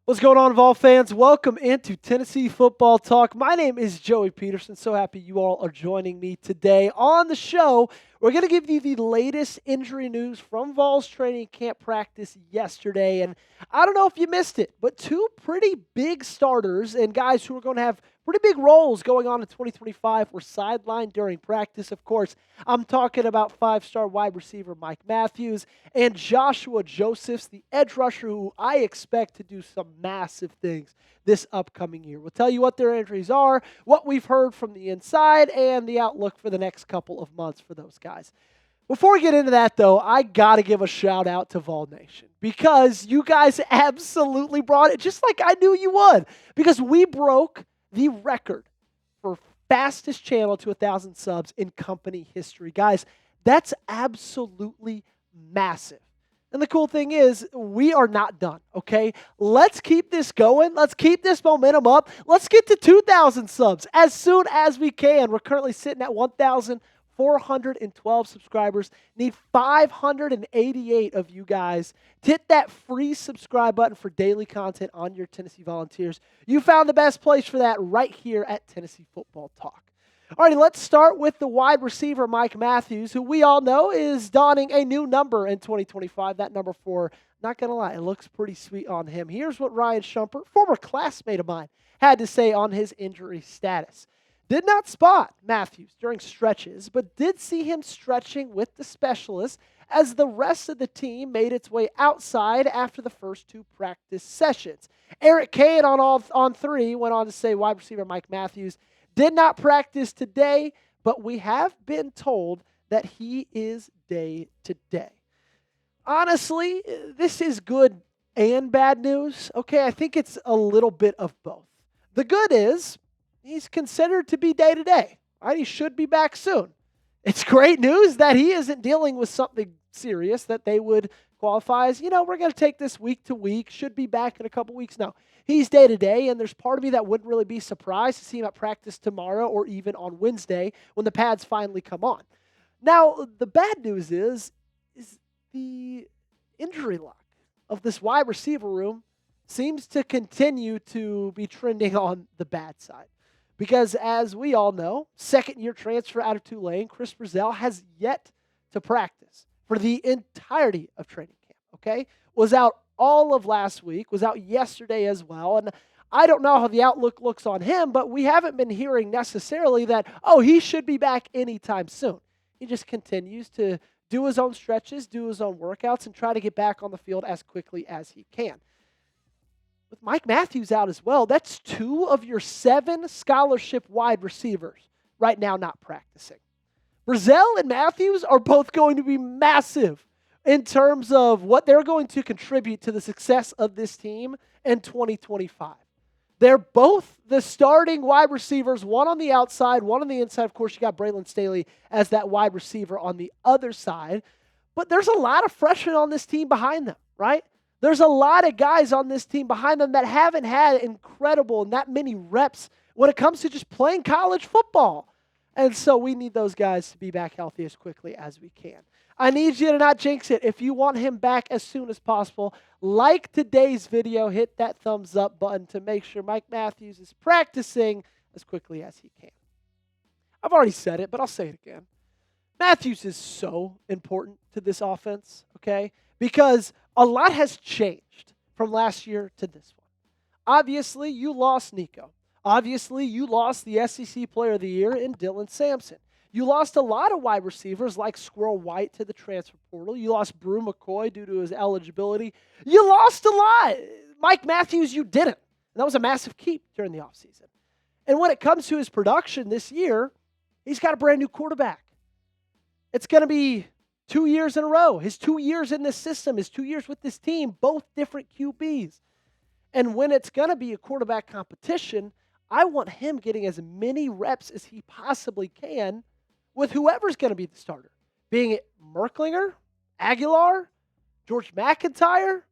What's going on, Vol fans? Welcome into Tennessee Football Talk. My name is Joey Petersen. So happy you all are joining me today on the show. We're going to give you the latest injury news from Vols training camp practice yesterday. And I don't know if you missed it, but two pretty big starters and guys who are going to have pretty big roles going on in 2025 were sidelined during practice. Of course, I'm talking about five-star wide receiver Mike Matthews and Joshua Josephs, the edge rusher who I expect to do some massive things this upcoming year. We'll tell you what their injuries are, what we've heard from the inside, and the outlook for the next couple of months for those guys. Before we get into that, though, I got to give a shout out to Vol Nation because you guys absolutely brought it just like I knew you would, because we broke the record for fastest channel to 1,000 subs in company history. Guys, that's absolutely massive. And the cool thing is, we are not done, okay? Let's keep this going. Let's keep this momentum up. Let's get to 2,000 subs as soon as we can. We're currently sitting at 1,412 subscribers. Need 588 of you guys to hit that free subscribe button for daily content on your Tennessee Volunteers. You found the best place for that right here at Tennessee Football Talk. Alrighty, let's start with the wide receiver, Mike Matthews, who we all know is donning a new number in 2025, that number 4. Not going to lie, it looks pretty sweet on him. Here's what Ryan Schumpert, former classmate of mine, had to say on his injury status. Did not spot Matthews during stretches, but did see him stretching with the specialists as the rest of the team made its way outside after the first 2 practice sessions. Eric Kane on 3 went on to say wide receiver Mike Matthews did not practice today, but we have been told that he is day to day. Honestly, this is good and bad news. Okay, I think it's a little bit of both. The good is he's considered to be day to day. Right? He should be back soon. It's great news that he isn't dealing with something serious that they would qualify as, we're going to take this week to week, should be back in a couple weeks. No, he's day to day, and there's part of me that wouldn't really be surprised to see him at practice tomorrow or even on Wednesday when the pads finally come on. Now, the bad news is the injury luck of this wide receiver room seems to continue to be trending on the bad side. Because as we all know, second-year transfer out of Tulane, Chris Brazell, has yet to practice for the entirety of training camp, okay? Was out all of last week, was out yesterday as well, and I don't know how the outlook looks on him, but we haven't been hearing necessarily that, he should be back anytime soon. He just continues to do his own stretches, do his own workouts, and try to get back on the field as quickly as he can. With Mike Matthews out as well, that's 2 of your 7 scholarship wide receivers right now not practicing. Brazell and Matthews are both going to be massive in terms of what they're going to contribute to the success of this team in 2025. They're both the starting wide receivers, one on the outside, one on the inside. Of course, you got Braylon Staley as that wide receiver on the other side. But there's a lot of freshmen on this team behind them, right? There's a lot of guys on this team behind them that haven't had incredible and that many reps when it comes to just playing college football. And so we need those guys to be back healthy as quickly as we can. I need you to not jinx it. If you want him back as soon as possible, like today's video, hit that thumbs up button to make sure Mike Matthews is practicing as quickly as he can. I've already said it, but I'll say it again. Matthews is so important to this offense, okay? Because a lot has changed from last year to this one. Obviously, you lost Nico. Obviously, you lost the SEC Player of the Year in Dylan Sampson. You lost a lot of wide receivers like Squirrel White to the transfer portal. You lost Brew McCoy due to his eligibility. You lost a lot. Mike Matthews, you didn't. And that was a massive keep during the offseason. And when it comes to his production this year, he's got a brand new quarterback. It's going to be 2 years in a row. His 2 years in this system, his 2 years with this team, both different QBs. And when it's going to be a quarterback competition, I want him getting as many reps as he possibly can with whoever's going to be the starter. Being it Merklinger, Aguilar, George McIntyre.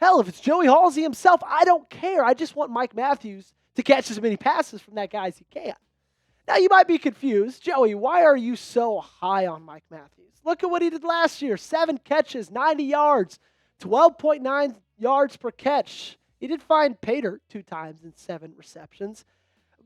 Hell, if it's Joey Halsey himself, I don't care. I just want Mike Matthews to catch as many passes from that guy as he can. Now, you might be confused. Joey, why are you so high on Mike Matthews? Look at what he did last year. 7 catches, 90 yards, 12.9 yards per catch. He did find Pater 2 times in 7 receptions.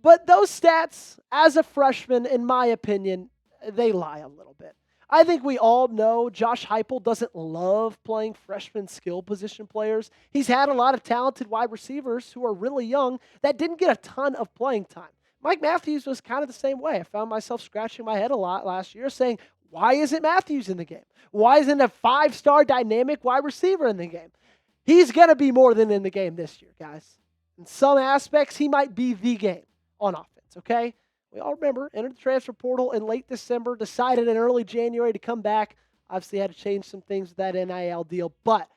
But those stats, as a freshman, in my opinion, they lie a little bit. I think we all know Josh Heupel doesn't love playing freshman skill position players. He's had a lot of talented wide receivers who are really young that didn't get a ton of playing time. Mike Matthews was kind of the same way. I found myself scratching my head a lot last year saying, why isn't Matthews in the game? Why isn't a 5-star dynamic wide receiver in the game? He's going to be more than in the game this year, guys. In some aspects, he might be the game on offense, okay? We all remember, entered the transfer portal in late December, decided in early January to come back. Obviously had to change some things with that NIL deal. But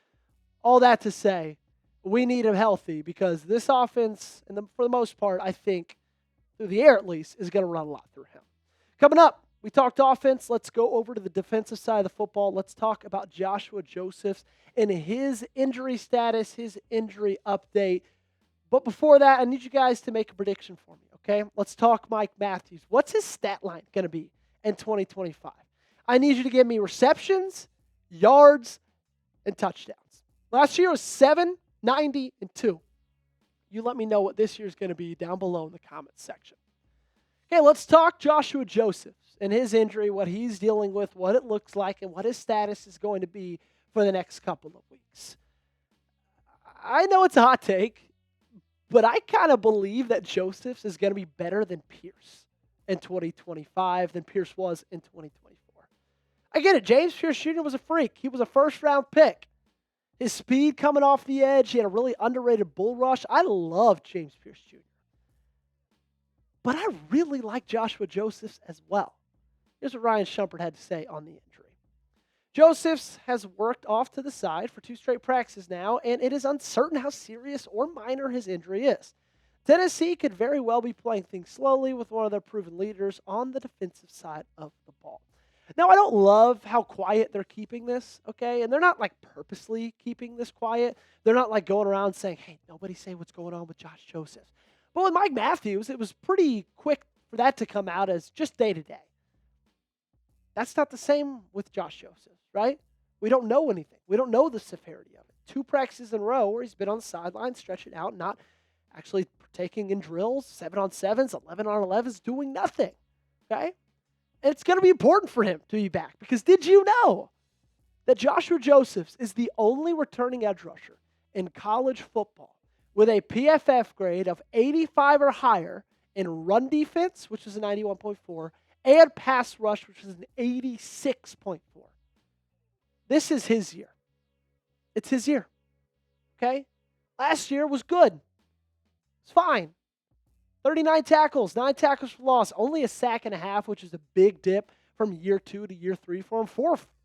all that to say, we need him healthy because this offense, for the most part, I think, through the air at least, is going to run a lot through him. Coming up, we talked offense. Let's go over to the defensive side of the football. Let's talk about Joshua Josephs and his injury status, his injury update. But before that, I need you guys to make a prediction for me, okay? Let's talk Mike Matthews. What's his stat line going to be in 2025? I need you to give me receptions, yards, and touchdowns. Last year was 7, 90, and 2. You let me know what this year's going to be down below in the comments section. Okay, let's talk Joshua Josephs and his injury, what he's dealing with, what it looks like, and what his status is going to be for the next couple of weeks. I know it's a hot take, but I kind of believe that Josephs is going to be better than Pierce in 2025 than Pierce was in 2024. I get it. James Pierce Jr. was a freak. He was a first-round pick. His speed coming off the edge, he had a really underrated bull rush. I love James Pierce Jr. But I really like Joshua Josephs as well. Here's what Ryan Schumpert had to say on the injury. Josephs has worked off to the side for 2 straight practices now, and it is uncertain how serious or minor his injury is. Tennessee could very well be playing things slowly with one of their proven leaders on the defensive side of the ball. Now, I don't love how quiet they're keeping this, okay? And they're not, purposely keeping this quiet. They're not, going around saying, hey, nobody say what's going on with Josh Josephs. But with Mike Matthews, it was pretty quick for that to come out as just day-to-day. That's not the same with Josh Josephs, right? We don't know anything. We don't know the severity of it. 2 practices in a row where he's been on the sideline, stretching out, not actually partaking in drills, 7-on-7s, 11-on-11s, doing nothing, okay? And it's going to be important for him to be back because did you know that Joshua Josephs is the only returning edge rusher in college football with a PFF grade of 85 or higher in run defense, which is a 91.4, and pass rush, which is an 86.4. This is his year. It's his year, okay? Last year was good. It's fine. 39 tackles, 9 tackles for loss, only a sack and a half, which is a big dip from year 2 to year 3 for him.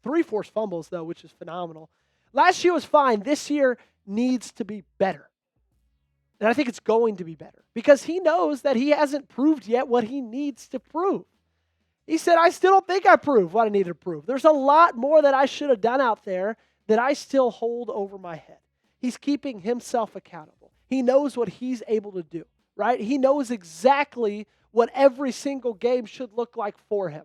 3 forced fumbles, though, which is phenomenal. Last year was fine. This year needs to be better. And I think it's going to be better because he knows that he hasn't proved yet what he needs to prove. He said, I still don't think I proved what I needed to prove. There's a lot more that I should have done out there that I still hold over my head. He's keeping himself accountable. He knows what he's able to do. Right? He knows exactly what every single game should look like for him.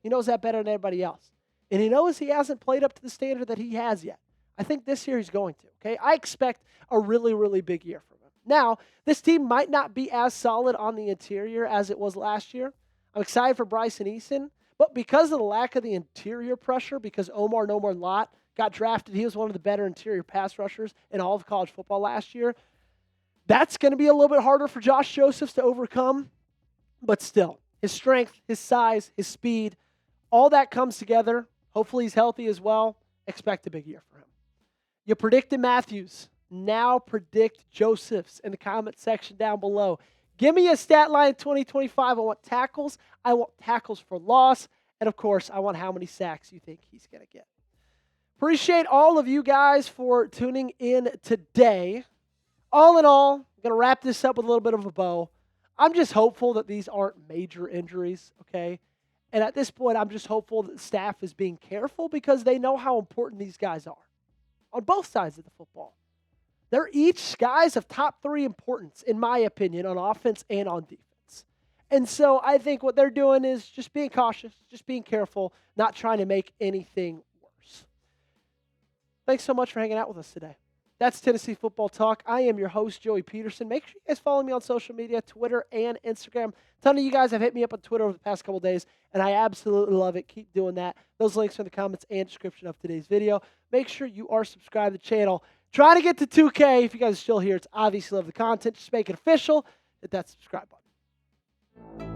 He knows that better than anybody else. And he knows he hasn't played up to the standard that he has yet. I think this year he's going to, okay? I expect a really, really big year from him. Now, this team might not be as solid on the interior as it was last year. I'm excited for Bryson Eason, but because of the lack of the interior pressure, because Omar No More Lot got drafted, he was one of the better interior pass rushers in all of college football last year. That's going to be a little bit harder for Josh Josephs to overcome, but still, his strength, his size, his speed, all that comes together. Hopefully he's healthy as well. Expect a big year for him. You predicted Matthews. Now predict Josephs in the comment section down below. Give me a stat line in 2025. I want tackles. I want tackles for loss. And, of course, I want how many sacks you think he's going to get. Appreciate all of you guys for tuning in today. All in all, I'm going to wrap this up with a little bit of a bow. I'm just hopeful that these aren't major injuries, okay? And at this point, I'm just hopeful that the staff is being careful because they know how important these guys are on both sides of the football. They're each guys of top 3 importance, in my opinion, on offense and on defense. And so I think what they're doing is just being cautious, just being careful, not trying to make anything worse. Thanks so much for hanging out with us today. That's Tennessee Football Talk. I am your host, Joey Petersen. Make sure you guys follow me on social media, Twitter and Instagram. A ton of you guys have hit me up on Twitter over the past couple days, and I absolutely love it. Keep doing that. Those links are in the comments and description of today's video. Make sure you are subscribed to the channel. Try to get to 2K. If you guys are still here, it's obviously love the content. Just make it official. Hit that subscribe button.